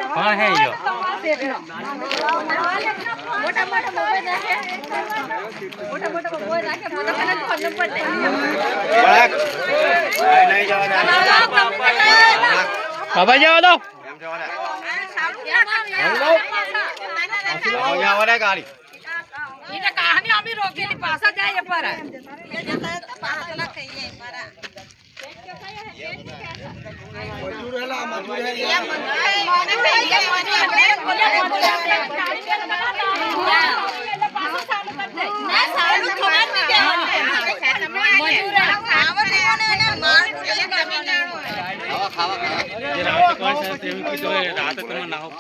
कौन है यो बाबा जाओ दो गाड़ी कहानी अभी रोकेली पासा जाए पर मजूर है रात ना हो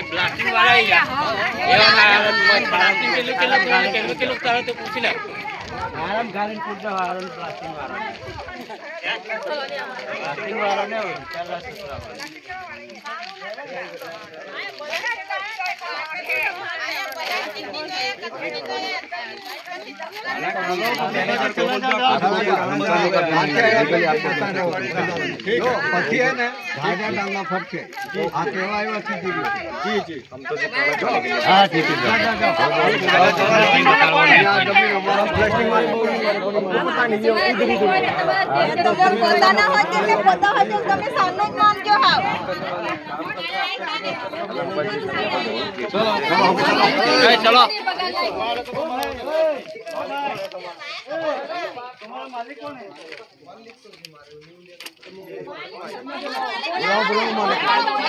ब्लास्टिंग वाला ही है ब्लास्टिंग के लोग तारा तो पूछ ले आराम गालन पूछ दो आराम ब्लास्टिंग वाला ने चल रहा पति है ना धागा डालना फटके आ केवा आयो सीधी जी जी हम तो हां ठीक है फ्लैशिंग वाली पता नहीं ये इधर तो मोर पोता ना होते के पोता होते તમે સાનો નામ જો હાવ चलो तुम्हारा मालिक कौन है मालिक तो मालिक